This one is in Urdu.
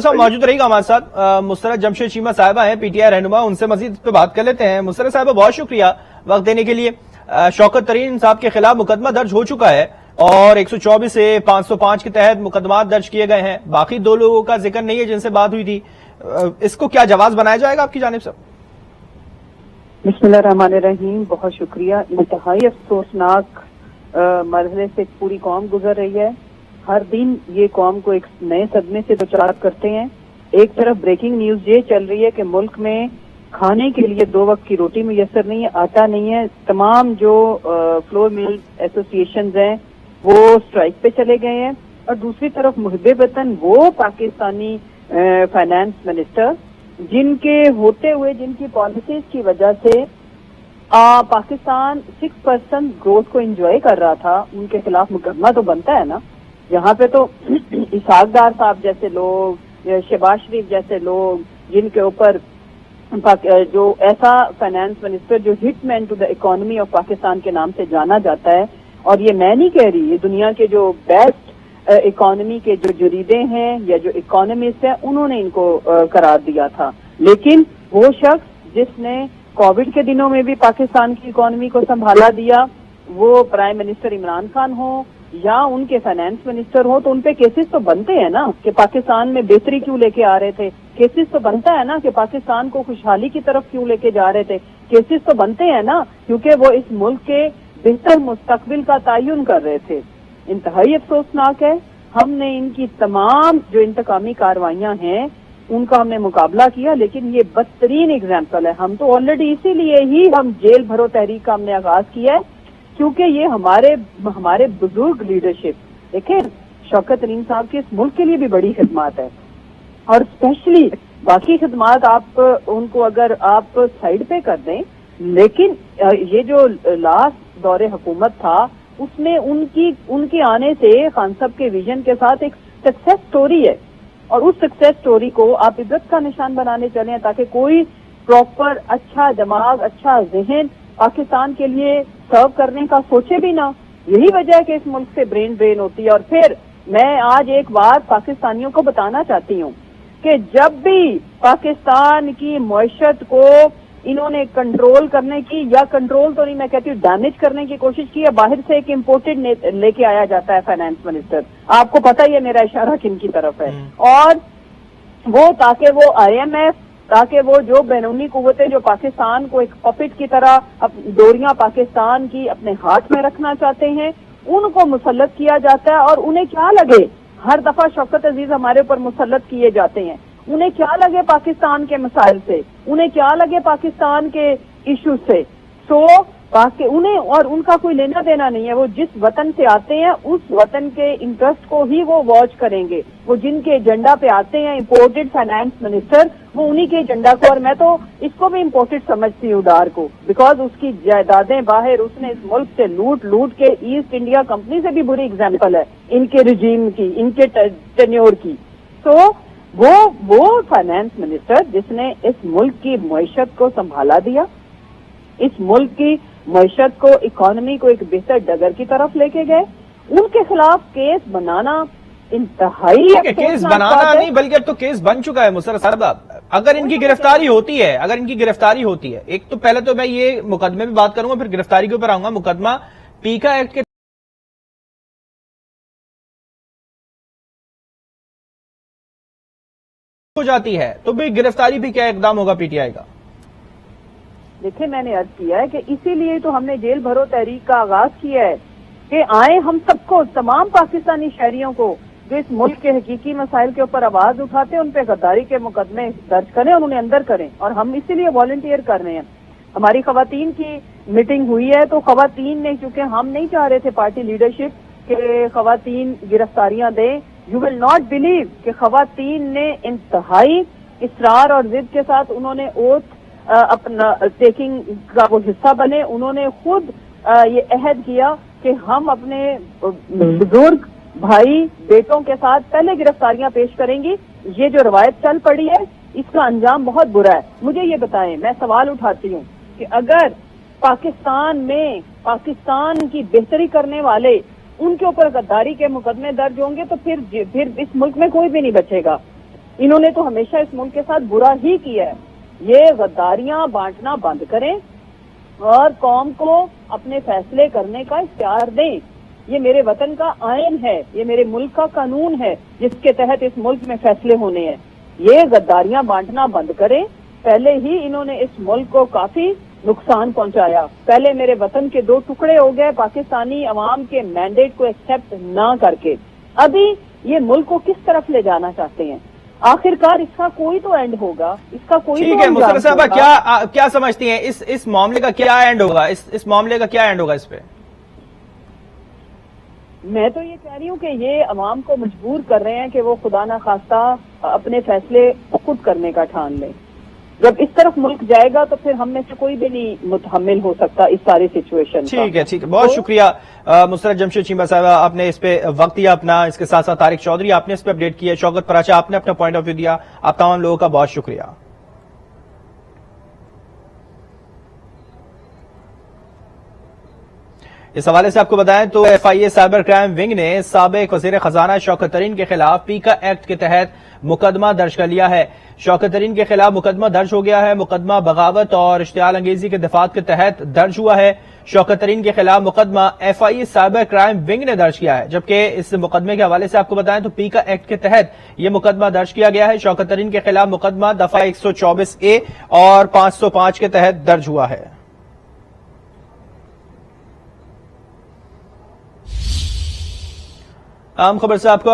صاحب موجود رہی گا ہمارے ساتھ مسرت جمشید چیمہ صاحبہ ہیں پی ٹی آئی رہنما، ان سے مزید پہ بات کر لیتے ہیں۔ مسرت صاحبہ بہت شکریہ وقت دینے کے لیے۔ شوکت ترین صاحب کے خلاف مقدمہ درج ہو چکا ہے اور 124 سے 505 کے تحت مقدمات درج کیے گئے ہیں، باقی دو لوگوں کا ذکر نہیں ہے جن سے بات ہوئی تھی، اس کو کیا جواز بنایا جائے گا آپ کی جانب سے؟ بسم اللہ الرحمن الرحیم، بہت شکریہ۔ انتہائی افسوسناک مرحلے سے پوری قوم گزر رہی ہے۔ ہر دن یہ قوم کو ایک نئے صدمے سے دوچار کرتے ہیں۔ ایک طرف بریکنگ نیوز یہ چل رہی ہے کہ ملک میں کھانے کے لیے 2 وقت کی روٹی میسر نہیں ہے، آٹا نہیں ہے، تمام جو فلور مل ایسوسی ایشنز ہیں وہ اسٹرائک پہ چلے گئے ہیں، اور دوسری طرف محب وطن وہ پاکستانی فائنانس منسٹر جن کے ہوتے ہوئے جن کی پالیسیز کی وجہ سے پاکستان 6% گروتھ کو انجوائے کر رہا تھا، ان کے خلاف مقدمہ تو بنتا ہے نا۔ یہاں پہ تو اسحاق ڈار صاحب جیسے لوگ، شہباز شریف جیسے لوگ، جن کے اوپر جو ایسا فائنانس منسٹر جو hit man to the economy of Pakistan کے نام سے جانا جاتا ہے، اور یہ میں نہیں کہہ رہی، یہ دنیا کے جو بیسٹ اکانومی کے جو جریدے ہیں یا جو اکانومسٹ ہیں انہوں نے ان کو قرار دیا تھا۔ لیکن وہ شخص جس نے کووڈ کے دنوں میں بھی پاکستان کی اکانومی کو سنبھالا دیا، وہ پرائم منسٹر عمران خان ہو یا ان کے فائنانس منسٹر ہو، تو ان پہ کیسز تو بنتے ہیں نا کہ پاکستان میں بہتری کیوں لے کے آ رہے تھے، کیسز تو بنتا ہے نا کہ پاکستان کو خوشحالی کی طرف کیوں لے کے جا رہے تھے، کیسز تو بنتے ہیں نا کیونکہ وہ اس ملک کے بہتر مستقبل کا تعین کر رہے تھے۔ انتہائی افسوسناک ہے، ہم نے ان کی تمام جو انتقامی کاروائیاں ہیں ان کا ہم نے مقابلہ کیا، لیکن یہ بدترین اگزامپل ہے۔ ہم تو آلریڈی اسی لیے ہی ہم جیل بھرو تحریک کا ہم نے آغاز کیا ہے، کیونکہ یہ ہمارے بزرگ لیڈرشپ، دیکھیں شوکت ترین صاحب کی اس ملک کے لیے بھی بڑی خدمات ہے، اور اسپیشلی باقی خدمات آپ ان کو اگر آپ سائڈ پہ کر دیں، لیکن یہ جو لاسٹ دور حکومت تھا اس میں ان کے آنے سے خان صاحب کے ویژن کے ساتھ ایک سکسیس سٹوری ہے، اور اس سکسیس سٹوری کو آپ عبرت کا نشان بنانے چلیں تاکہ کوئی پراپر اچھا دماغ، اچھا ذہن پاکستان کے لیے سرو کرنے کا سوچے بھی نہ۔ یہی وجہ ہے کہ اس ملک سے برین ڈرین ہوتی ہے۔ اور پھر میں آج ایک بات پاکستانیوں کو بتانا چاہتی ہوں کہ جب بھی پاکستان کی معیشت کو انہوں نے کنٹرول کرنے کی، یا کنٹرول تو نہیں میں کہتی ہوں ڈیمیج کرنے کی کوشش کی ہے، باہر سے ایک امپورٹڈ لے کے آیا جاتا ہے فائنانس منسٹر، آپ کو پتہ ہی ہے میرا اشارہ کن کی طرف ہے، اور وہ تاکہ وہ آئی ایم ایف، تاکہ وہ جو بیرونی قوتیں جو پاکستان کو ایک پپٹ کی طرح ڈوریاں پاکستان کی اپنے ہاتھ میں رکھنا چاہتے ہیں، ان کو مسلط کیا جاتا ہے، اور انہیں کیا لگے ہر دفعہ شوکت عزیز ہمارے اوپر مسلط کیے جاتے ہیں، انہیں کیا لگے پاکستان کے مسائل سے، انہیں کیا لگے پاکستان کے ایشو سے، انہیں اور ان کا کوئی لینا دینا نہیں ہے۔ وہ جس وطن سے آتے ہیں اس وطن کے انٹرسٹ کو ہی وہ واچ کریں گے، وہ جن کے ایجنڈا پہ آتے ہیں امپورٹڈ فائنانس منسٹر، وہ انہی کے ایجنڈا کو، اور میں تو اس کو بھی امپورٹڈ سمجھتی ہوں ڈار کو، بیکاز اس کی جائیدادیں باہر اس نے اس ملک سے لوٹ کے ایسٹ انڈیا کمپنی سے بھی بری ایگزامپل ہے ان کے رجیم کی، ان کے ٹینیور کی۔ تو وہ فائنانس منسٹر جس نے اس ملک کی معیشت کو سنبھالا دیا، اس ملک کی معیشت کو، اکانومی کو ایک بہتر ڈگر کی طرف لے کے گئے، ان کے خلاف کیس بنانا انتہائی کیس بنانا نہیں بلکہ اب تو کیس بن چکا ہے مسرت صاحب۔ اگر ان کی گرفتاری ہوتی ہے، ایک تو پہلے تو میں یہ مقدمے میں بات کروں گا، پھر گرفتاری کے اوپر آؤں گا۔ مقدمہ پیکا ایکٹ کے ہو جاتی ہے تو بھی گرفتاری بھی کیا اقدام ہوگا پی ٹی آئی کا؟ دیکھیں میں نے عرض کیا ہے کہ اسی لیے تو ہم نے جیل بھرو تحریک کا آغاز کیا ہے کہ آئیں ہم سب کو، تمام پاکستانی شہریوں کو جو اس ملک کے حقیقی مسائل کے اوپر آواز اٹھاتے ہیں ان پہ غداری کے مقدمے درج کریں اور انہیں اندر کریں، اور ہم اسی لیے والنٹیئر کر رہے ہیں۔ ہماری خواتین کی میٹنگ ہوئی ہے تو خواتین نے، کیونکہ ہم نہیں چاہ رہے تھے پارٹی لیڈرشپ کہ خواتین گرفتاریاں دیں، یو ول ناٹ بلیو کہ خواتین نے انتہائی اصرار اور ضد کے ساتھ انہوں نے اوتھ اپنا ٹیکنگ کا وہ حصہ بنے، انہوں نے خود یہ عہد کیا کہ ہم اپنے بزرگ بھائی بیٹوں کے ساتھ پہلے گرفتاریاں پیش کریں گی۔ یہ جو روایت چل پڑی ہے اس کا انجام بہت برا ہے۔ مجھے یہ بتائیں، میں سوال اٹھاتی ہوں کہ اگر پاکستان میں پاکستان کی بہتری کرنے والے ان کے اوپر غداری کے مقدمے درج ہوں گے تو پھر اس ملک میں کوئی بھی نہیں بچے گا۔ انہوں نے تو ہمیشہ اس ملک کے ساتھ برا ہی کیا ہے. یہ غداریاں بانٹنا بند کریں اور قوم کو اپنے فیصلے کرنے کا اختیار دیں. یہ میرے وطن کا آئین ہے, یہ میرے ملک کا قانون ہے جس کے تحت اس ملک میں فیصلے ہونے ہیں. یہ غداریاں بانٹنا بند کریں. پہلے ہی انہوں نے اس ملک کو کافی نقصان پہنچایا. پہلے میرے وطن کے 2 ٹکڑے ہو گئے پاکستانی عوام کے مینڈیٹ کو ایکسپٹ نہ کر کے. ابھی یہ ملک کو کس طرف لے جانا چاہتے ہیں؟ آخر کار اس کا کوئی تو اینڈ ہوگا, اس کا کوئی تو ٹھیک ہے. مسرت صاحبہ ہوگا. کیا سمجھتی ہیں اس معاملے کا کیا اینڈ ہوگا؟ اس معاملے کا کیا اینڈ ہوگا اس پہ؟ میں تو یہ کہہ رہی ہوں کہ یہ عوام کو مجبور کر رہے ہیں کہ وہ خدا نخواستہ اپنے فیصلے خود کرنے کا ٹھان لیں. جب اس طرف ملک جائے گا تو پھر ہم میں سے کوئی بھی نہیں متحمل ہو سکتا اس ساری سچویشن. ٹھیک ہے. بہت شکریہ مسرت جمشید چیمہ صاحبہ, آپ نے اس پہ وقت دیا اپنا. اس کے ساتھ ساتھ طارق چودھری آپ نے اس پہ اپڈیٹ کیا, شوکت پراچا آپ نے اپنا پوائنٹ آف ویو دیا. آپ تمام لوگوں کا بہت شکریہ. اس حوالے سے آپ کو بتائیں تو F I A cyber crime wing نے سابق وزیر خزانہ شوکت ترین کے خلاف پیکا ایکٹ کے تحت مقدمہ درج کر لیا ہے. شوکت ترین کے خلاف مقدمہ درج ہو گیا ہے. مقدمہ بغاوت اور اشتعال انگیزی کے دفعات کے تحت درج ہوا ہے. شوکت ترین کے خلاف مقدمہ F I A cyber crime wing نے درج کیا ہے, جبکہ اس مقدمے کے حوالے سے آپ کو بتائیں تو پیکا ایکٹ کے تحت یہ مقدمہ درج کیا گیا ہے. شوکت ترین کے خلاف مقدمہ دفعہ 124A اور 505 کے تحت درج ہوا ہے. عام خبر سے آپ کو